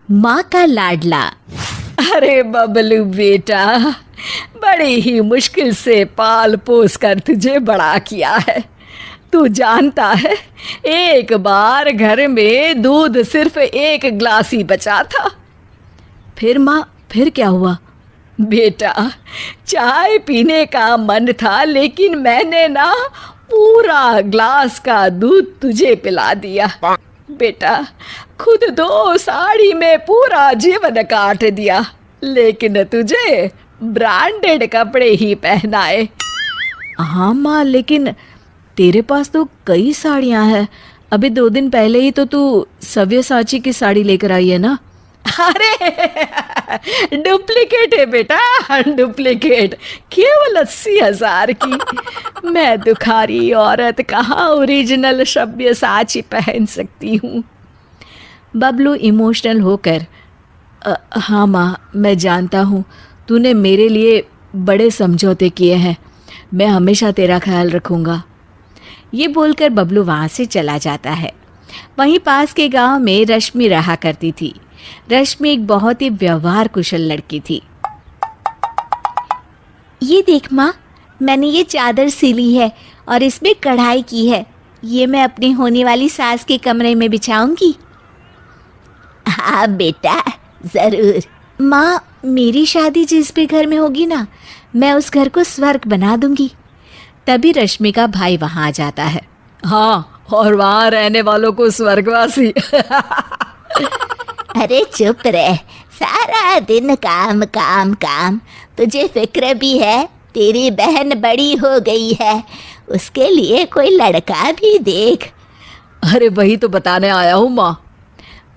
माँ का लाडला। अरे बबलू बेटा, बड़ी ही मुश्किल से पाल पोस कर तुझे बड़ा किया है। तू जानता है, एक बार घर में दूध सिर्फ 1 गिलास ही बचा था। फिर माँ, फिर क्या हुआ? बेटा, चाय पीने का मन था, लेकिन मैंने ना पूरा ग्लास का दूध तुझे पिला दिया। बेटा, खुद 2 साड़ी में पूरा जीवन काट दिया, लेकिन तुझे ब्रांडेड कपड़े ही पहनाए। हाँ माँ, लेकिन तेरे पास तो कई साड़ियाँ हैं। अभी 2 दिन पहले ही तो तू सव्यसाची की साड़ी लेकर आई है ना? अरे डुप्लीकेट है बेटा, डुप्लीकेट, केवल 80,000 की। मैं दुखारी औरत कहाँ ओरिजिनल सव्यसाची पहन सकती हूँ। बबलू इमोशनल होकर, हाँ माँ, मैं जानता हूँ तूने मेरे लिए बड़े समझौते किए हैं। मैं हमेशा तेरा ख्याल रखूँगा। ये बोलकर बबलू वहाँ से चला जाता है। वहीं पास के गांव में रश्मि रहा करती थी। रश्मि एक बहुत ही व्यवहार कुशल लड़की थी। ये देख माँ, मैंने ये चादर सिली है और इसमें कढ़ाई की है। ये मैं अपनी होने वाली सास के कमरे में बिछाऊंगी। हाँ बेटा, ज़रूर। माँ, मेरी शादी जिस भी घर में होगी ना, मैं उस घर को स्वर्ग बना दूंगी। तभी रश्मि का भाई वहाँ आ जाता है। हाँ, और वहाँ रहने वालों को स्वर्गवासी। अरे चुप रह, सारा दिन काम काम काम। तुझे फिक्र भी है, तेरी बहन बड़ी हो गई है, उसके लिए कोई लड़का भी देख। अरे वही तो बताने आया हूँ माँ।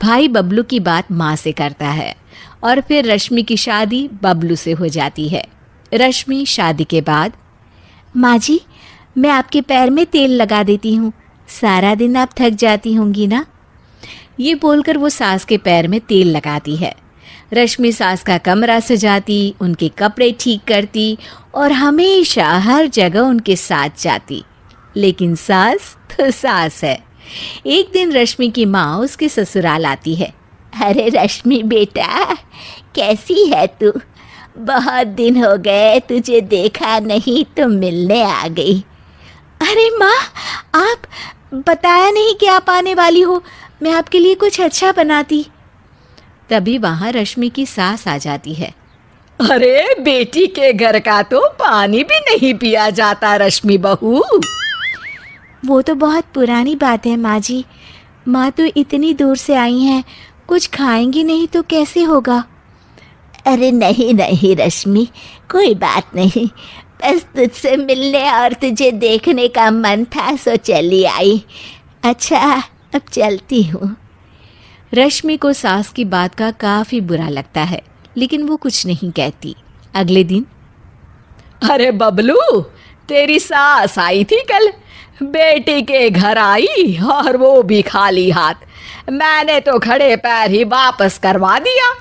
भाई बबलू की बात माँ से करता है और फिर रश्मि की शादी बबलू से हो जाती है। रश्मि शादी के बाद, माँ जी, मैं आपके पैर में तेल लगा देती हूँ, सारा दिन आप थक जाती होंगी ना। ये बोलकर वो सास के पैर में तेल लगाती है। रश्मि सास का कमरा सजाती, उनके कपड़े ठीक करती और हमेशा हर जगह उनके साथ जाती। लेकिन सास तो सास है। एक दिन रश्मि की माँ उसके ससुराल आती है। अरे रश्मि बेटा, कैसी है तू? बहुत दिन हो गए तुझे देखा नहीं तो मिलने आ गई। अरे माँ, आप बताया नहीं कि आप आने वाली हो, मैं आपके लिए कुछ अच्छा बनाती। तभी वहाँ रश्मि की सास आ जाती है। अरे बेटी के घर का तो पानी भी नहीं पिया जाता रश्मि बहू। वो तो बहुत पुरानी बात है माँ जी। माँ तो इतनी दूर से आई हैं, कुछ खाएंगी नहीं तो कैसे होगा? अरे नहीं नहीं रश्मि, कोई बात नहीं, बस तुझसे मिलने और तुझे देखने का मन था, सो चली आई। अच्छा, अब चलती हूँ। रश्मि को सास की बात का काफ़ी बुरा लगता है, लेकिन वो कुछ नहीं कहती। अगले दिन, अरे बबलू, तेरी सास आई थी कल, बेटी के घर आई और वो भी खाली हाथ। मैंने तो खड़े पैर ही वापस करवा दिया।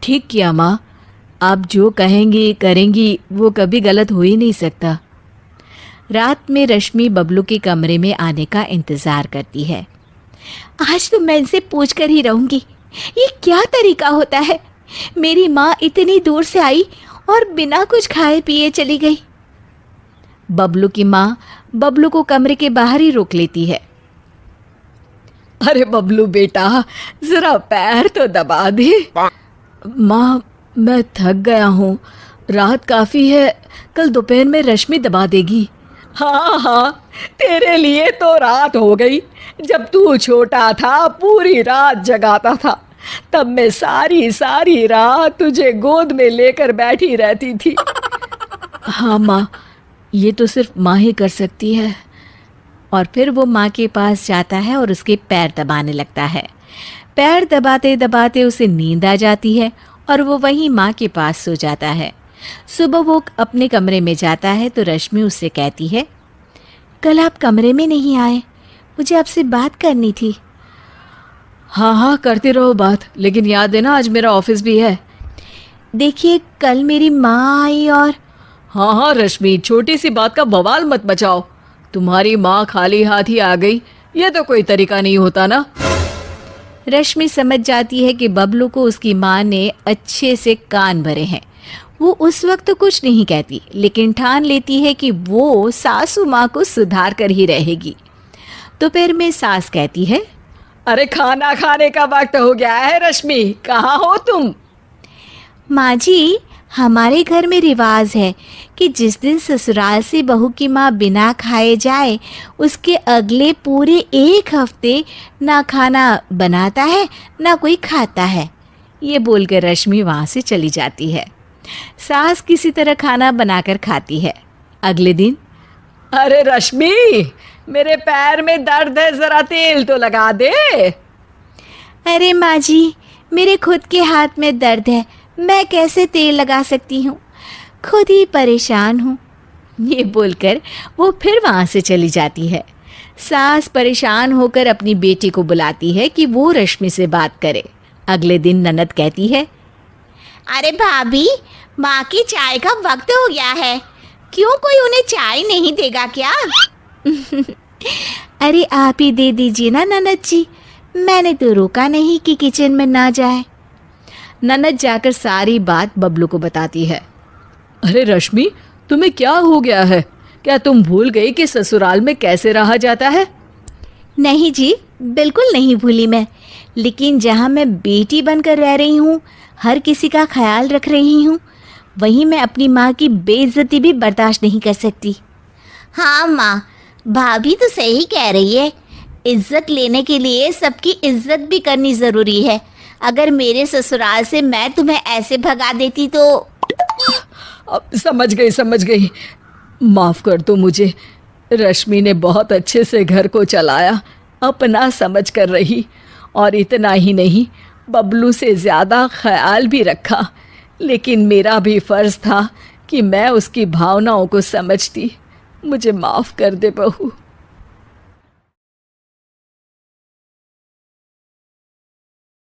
ठीक किया माँ, आप जो कहेंगी करेंगी, वो कभी गलत हो ही नहीं सकता। रात में रश्मि बबलू के कमरे में आने का इंतज़ार करती है। आज तो मैं इनसे पूछ कर ही रहूँगी, ये क्या तरीका होता है? मेरी माँ इतनी दूर से आई और बिना कुछ खाए पिए चली गई। बबलू की माँ बबलू को कमरे के बाहर ही रोक लेती है। अरे बबलू बेटा, जरा पैर तो दबा दे। माँ, मैं थक गया हूँ, रात काफ़ी है, कल दोपहर में रश्मि दबा देगी। हाँ हाँ, तेरे लिए तो रात हो गई। जब तू छोटा था पूरी रात जगाता था, तब मैं सारी सारी रात तुझे गोद में लेकर बैठी रहती थी। हाँ माँ, ये तो सिर्फ माँ ही कर सकती है। और फिर वो माँ के पास जाता है और उसके पैर दबाने लगता है। पैर दबाते दबाते उसे नींद आ जाती है और वो वहीं माँ के पास सो जाता है। सुबह वो अपने कमरे में जाता है तो रश्मि उससे कहती है, कल आप कमरे में नहीं आए, मुझे आपसे बात करनी थी। हाँ हाँ, करते रहो बात, लेकिन याद देना आज मेरा ऑफिस भी है। देखिए, कल मेरी माँ आई और... हाँ हाँ रश्मि, छोटी सी बात का बवाल मत मचाओ। तुम्हारी माँ खाली हाथ ही आ गई, ये तो कोई तरीका नहीं होता ना। रश्मि समझ जाती है कि बबलू को उसकी माँ ने अच्छे से कान भरे हैं। वो उस वक्त तो कुछ नहीं कहती, लेकिन ठान लेती है कि वो सासू माँ को सुधार कर ही रहेगी। दोपहर में सास कहती है, अरे खाना खाने का वक्त हो गया है रश्मि, कहाँ हो तुम? माँ जी, हमारे घर में रिवाज है कि जिस दिन ससुराल से बहू की माँ बिना खाए जाए, उसके अगले पूरे 1 हफ्ते ना खाना बनाता है ना कोई खाता है। ये बोलकर रश्मि वहाँ से चली जाती है। सास किसी तरह खाना बनाकर खाती है। अगले दिन, अरे रश्मि, मेरे पैर में दर्द है, जरा तेल तो लगा दे। अरे माँ जी, मेरे खुद के हाथ में दर्द है, मैं कैसे तेल लगा सकती हूँ, खुद ही परेशान हूँ। ये बोलकर वो फिर वहाँ से चली जाती है। सास परेशान होकर अपनी बेटी को बुलाती है कि वो रश्मि से बात करे। अगले दिन ननद कहती है, अरे भाभी, माँ की चाय का वक्त हो गया है, क्यों कोई उन्हें चाय नहीं देगा क्या? अरे आप ही दे दीजिए ना ननद जी, मैंने तो रोका नहीं कि किचन में ना जाए। ननद जाकर सारी बात बबलू को बताती है। अरे रश्मि, तुम्हें क्या हो गया है? क्या तुम भूल गई कि ससुराल में कैसे रहा जाता है? नहीं जी, बिल्कुल नहीं भूली मैं, लेकिन जहाँ मैं बेटी बनकर रह रही हूँ, हर किसी का ख्याल रख रही हूँ, वहीं मैं अपनी माँ की बेइज्जती भी बर्दाश्त नहीं कर सकती। हाँ माँ, भाभी तो सही कह रही है, इज्जत लेने के लिए सबकी इज्जत भी करनी ज़रूरी है। अगर मेरे ससुराल से मैं तुम्हें ऐसे भगा देती तो। अब समझ गई, माफ़ कर दो मुझे। रश्मि ने बहुत अच्छे से घर को चलाया, अपना समझ कर रही, और इतना ही नहीं, बबलू से ज़्यादा ख्याल भी रखा। लेकिन मेरा भी फ़र्ज़ था कि मैं उसकी भावनाओं को समझती। मुझे माफ़ कर दे बहू।